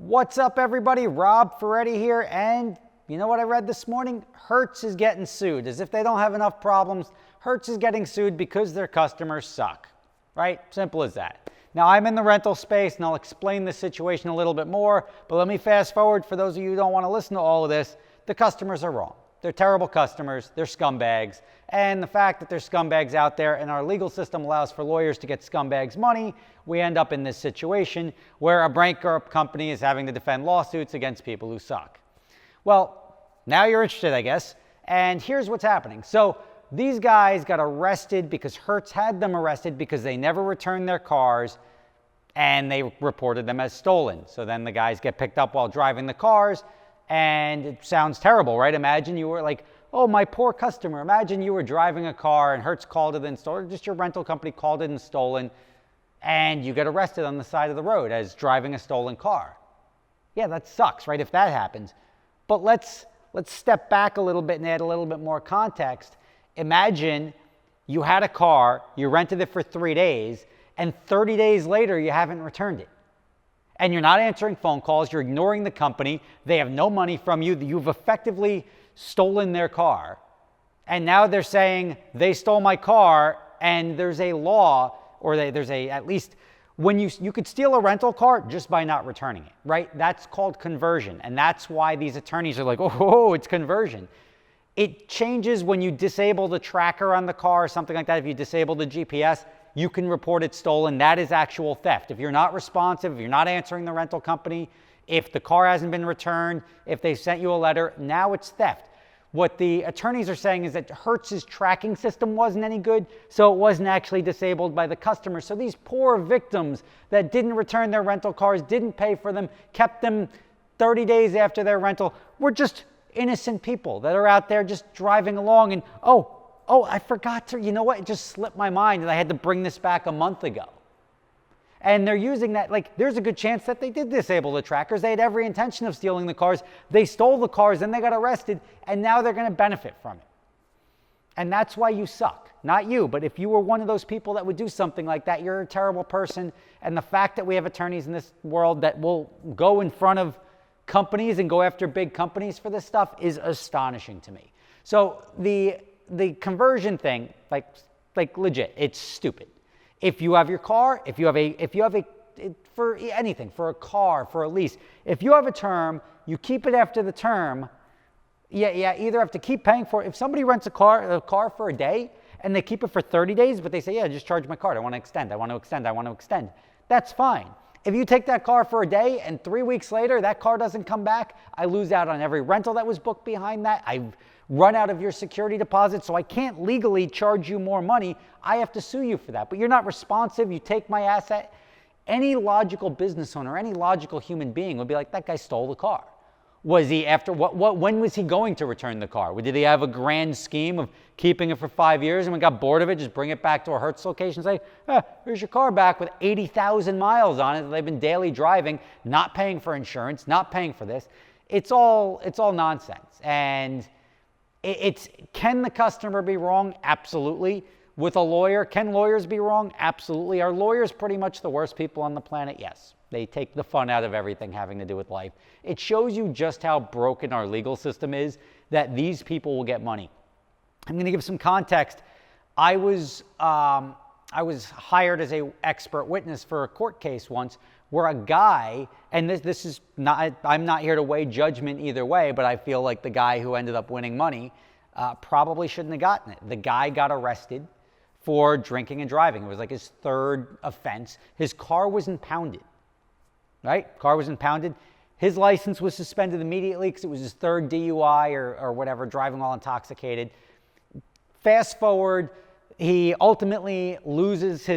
What's up, everybody? Rob Ferretti here, and you know what I read this morning? Hertz is getting sued. As if they don't have enough problems, Hertz is getting sued because their customers suck, right? Simple as that. Now, I'm in the rental space, and I'll explain the situation a little bit more, but let me fast forward. For those of you who don't want to listen to all of this, the customers are wrong. They're terrible customers, they're scumbags, and the fact that there's scumbags out there and our legal system allows for lawyers to get scumbags money, we end up in this situation where a bankrupt company is having to defend lawsuits against people who suck. Well, now you're interested, I guess, and here's what's happening. So these guys got arrested because Hertz had them arrested because they never returned their cars and they reported them as stolen. So then the guys get picked up while driving the cars. And it sounds terrible, right? Imagine you were like, oh, my poor customer. Imagine you were driving a car and Hertz called it and stolen, or just your rental company called it and stolen, and you get arrested on the side of the road as driving a stolen car. Yeah, that sucks, right? If that happens. But let's step back a little bit and add a little bit more context. Imagine you had a car, you rented it for 3 days, and 30 days later you haven't returned it. And you're not answering phone calls, you're ignoring the company, they have no money from you, you've effectively stolen their car. And now they're saying they stole my car, and there's a law, or there's at least, when you could steal a rental car just by not returning it, right? That's called conversion. And that's why these attorneys are like, oh, it's conversion. It changes when you disable the tracker on the car or something like that. If you disable the GPS, you can report it stolen. That is actual theft. If you're not responsive, if you're not answering the rental company, if the car hasn't been returned, if they sent you a letter, now it's theft. What the attorneys are saying is that Hertz's tracking system wasn't any good, so it wasn't actually disabled by the customer. So these poor victims that didn't return their rental cars, didn't pay for them, kept them 30 days after their rental, were just innocent people that are out there just driving along and, oh, I forgot to, you know what? It just slipped my mind and I had to bring this back a month ago. And they're using that, like, there's a good chance that they did disable the trackers. They had every intention of stealing the cars. They stole the cars, then they got arrested, and now they're going to benefit from it. And that's why you suck. Not you, but if you were one of those people that would do something like that, you're a terrible person. And the fact that we have attorneys in this world that will go in front of companies and go after big companies for this stuff is astonishing to me. So the conversion thing, like legit, it's stupid. If you have your car, if you have for anything, for a car, for a lease, if you have a term, you keep it after the term. Yeah, either have to keep paying for it. If somebody rents a car for a day and they keep it for 30 days, but they say, yeah, just charge my card. I want to extend. That's fine. If you take that car for a day and 3 weeks later that car doesn't come back, I lose out on every rental that was booked behind that. I've run out of your security deposit, so I can't legally charge you more money. I have to sue you for that. But you're not responsive. You take my asset. Any logical business owner, any logical human being would be like, that guy stole the car. Was he when was he going to return the car? Did he have a grand scheme of keeping it for 5 years and when he got bored of it, just bring it back to a Hertz location and say, here's your car back with 80,000 miles on it that they've been daily driving, not paying for insurance, not paying for this. It's all nonsense. And can the customer be wrong? Absolutely. With a lawyer, can lawyers be wrong? Absolutely. Are lawyers pretty much the worst people on the planet? Yes. They take the fun out of everything having to do with life. It shows you just how broken our legal system is that these people will get money. I'm going to give some context. I was hired as an expert witness for a court case once where a guy, and this is not, I'm not here to weigh judgment either way, but I feel like the guy who ended up winning money probably shouldn't have gotten it. The guy got arrested for drinking and driving. It was like his third offense. His car was impounded, right? Car was impounded. His license was suspended immediately because it was his third DUI or whatever, driving while intoxicated. Fast forward, he ultimately loses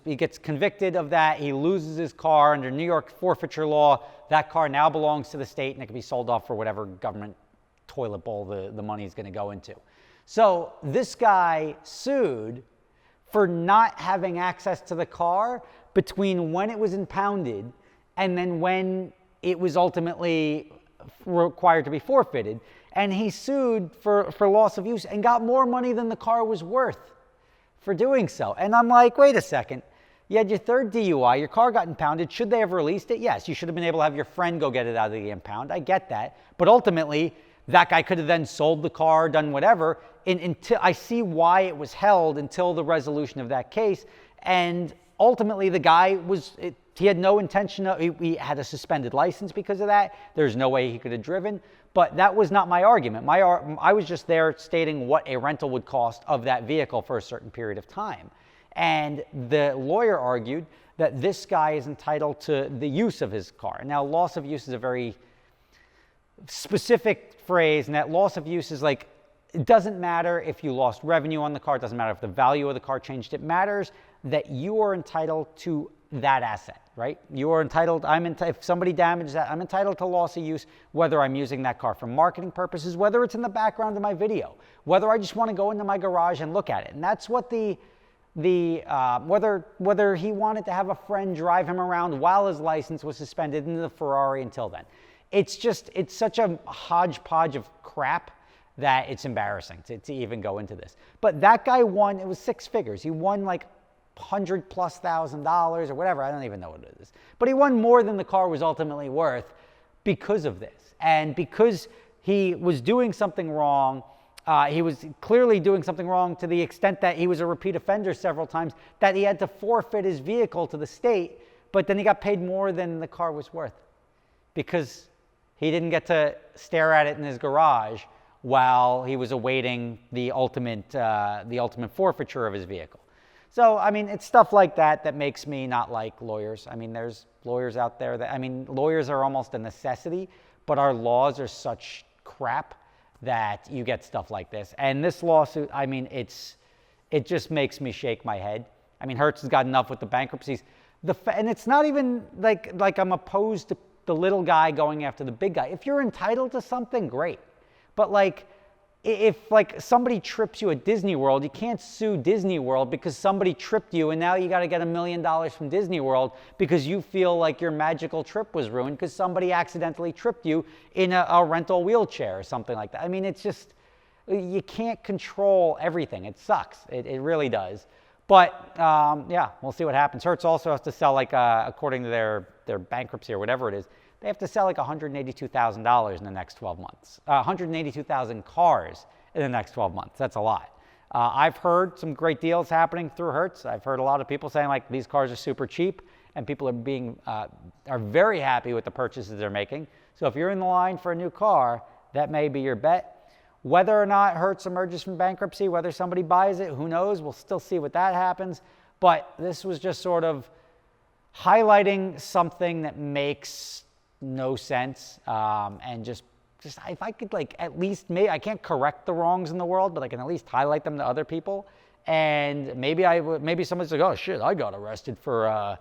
he gets convicted of that. He loses his car under New York forfeiture law. That car now belongs to the state and it can be sold off for whatever government toilet bowl the money is going to go into. So this guy sued for not having access to the car between when it was impounded and then when it was ultimately required to be forfeited. And he sued for loss of use and got more money than the car was worth for doing so. And I'm like, wait a second. You had your third DUI, your car got impounded. Should they have released it? Yes, you should have been able to have your friend go get it out of the impound. I get that. But ultimately, that guy could have then sold the car, done whatever. Until I see why it was held until the resolution of that case. And ultimately, the guy he had no intention of, he had a suspended license because of that. There's no way he could have driven. But that was not my argument. I was just there stating what a rental would cost of that vehicle for a certain period of time. And the lawyer argued that this guy is entitled to the use of his car. Now, loss of use is a very specific phrase, and that loss of use is like, it doesn't matter if you lost revenue on the car, it doesn't matter if the value of the car changed, it matters that you are entitled to that asset, right? You are entitled, if somebody damages that, I'm entitled to loss of use, whether I'm using that car for marketing purposes, whether it's in the background of my video, whether I just want to go into my garage and look at it. And that's what whether he wanted to have a friend drive him around while his license was suspended in the Ferrari until then. It's such a hodgepodge of crap that it's embarrassing to even go into this. But that guy won, it was six figures. He won like $100,000+ or whatever. I don't even know what it is. But he won more than the car was ultimately worth because of this. And because he was doing something wrong, he was clearly doing something wrong to the extent that he was a repeat offender several times, that he had to forfeit his vehicle to the state, but then he got paid more than the car was worth because he didn't get to stare at it in his garage while he was awaiting the ultimate forfeiture of his vehicle. So, I mean, it's stuff like that that makes me not like lawyers. I mean, there's lawyers out there lawyers are almost a necessity, but our laws are such crap that you get stuff like this. And this lawsuit, I mean, it just makes me shake my head. I mean, Hertz has got enough with the bankruptcies. And it's not even like I'm opposed to the little guy going after the big guy. If you're entitled to something, great. But if somebody trips you at Disney World, you can't sue Disney World because somebody tripped you and now you got to get $1 million from Disney World because you feel like your magical trip was ruined because somebody accidentally tripped you in a rental wheelchair or something like that. I mean, it's just, you can't control everything. It sucks. It really does. But yeah, we'll see what happens. Hertz also has to sell according to their bankruptcy or whatever it is, they have to sell $182,000 in the next 12 months. 182,000 cars in the next 12 months. That's a lot. I've heard some great deals happening through Hertz. I've heard a lot of people saying these cars are super cheap, and people are very happy with the purchases they're making. So if you're in the line for a new car, that may be your bet. Whether or not Hertz emerges from bankruptcy, whether somebody buys it, who knows? We'll still see what that happens. But this was just sort of highlighting something that makes no sense, and just if I could at least, I can't correct the wrongs in the world, but I can at least highlight them to other people. And maybe somebody's like, oh shit, I got arrested for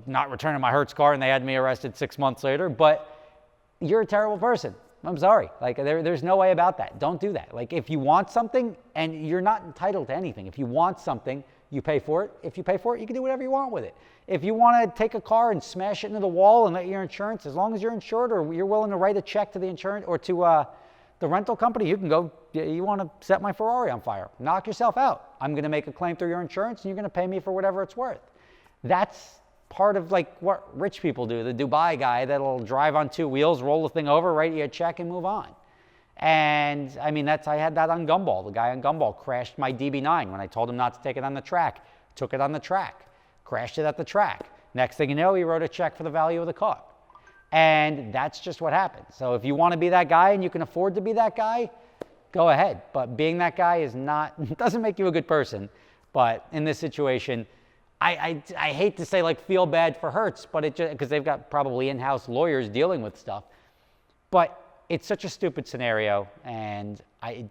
not returning my Hertz car, and they had me arrested 6 months later. But you're a terrible person. I'm sorry. There's no way about that. Don't do that. If you want something, and you're not entitled to anything. If you want something, you pay for it. If you pay for it, you can do whatever you want with it. If you want to take a car and smash it into the wall and let your insurance, as long as you're insured or you're willing to write a check to the insurance or to the rental company, you can go, you want to set my Ferrari on fire. Knock yourself out. I'm going to make a claim through your insurance and you're going to pay me for whatever it's worth. That's part of what rich people do. The Dubai guy that'll drive on two wheels, roll the thing over, write you a check and move on. And I mean, I had that on Gumball. The guy on Gumball crashed my DB9 when I told him not to take it on the track. Took it on the track, crashed it at the track. Next thing you know, he wrote a check for the value of the car. And that's just what happens. So if you want to be that guy and you can afford to be that guy, go ahead. But being that guy doesn't make you a good person. But in this situation, I hate to say feel bad for Hertz, but because they've got probably in-house lawyers dealing with stuff. But it's such a stupid scenario, and I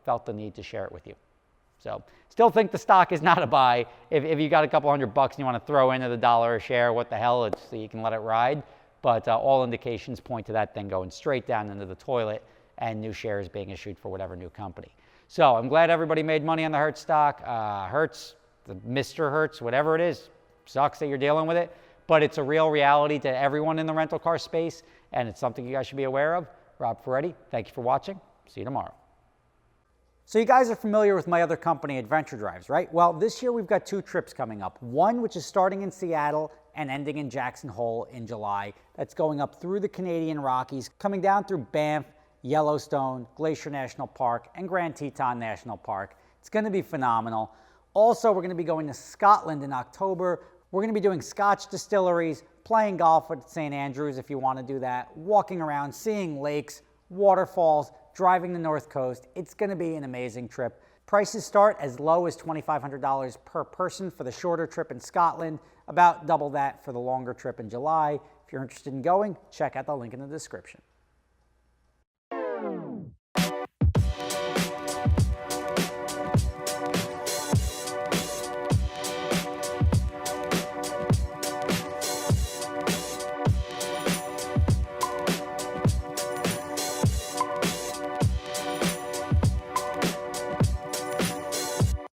felt the need to share it with you. So still think the stock is not a buy. If you got a couple $100 and you want to throw into the $1 a share, what the hell, so you can let it ride. But all indications point to that thing going straight down into the toilet and new shares being issued for whatever new company. So I'm glad everybody made money on the Hertz stock. Hertz, the Mr. Hertz, whatever it is, sucks that you're dealing with it, but it's a real reality to everyone in the rental car space, and it's something you guys should be aware of. Rob Ferretti, thank you for watching. See you tomorrow. So you guys are familiar with my other company, Adventure Drives, right? Well, this year we've got 2 trips coming up. One which is starting in Seattle and ending in Jackson Hole in July. That's going up through the Canadian Rockies, coming down through Banff, Yellowstone, Glacier National Park, and Grand Teton National Park. It's going to be phenomenal. Also, we're going to be going to Scotland in October. We're going to be doing Scotch distilleries, playing golf at St. Andrews if you want to do that, walking around, seeing lakes, waterfalls, driving the North Coast. It's going to be an amazing trip. Prices start as low as $2,500 per person for the shorter trip in Scotland, about double that for the longer trip in July. If you're interested in going, check out the link in the description.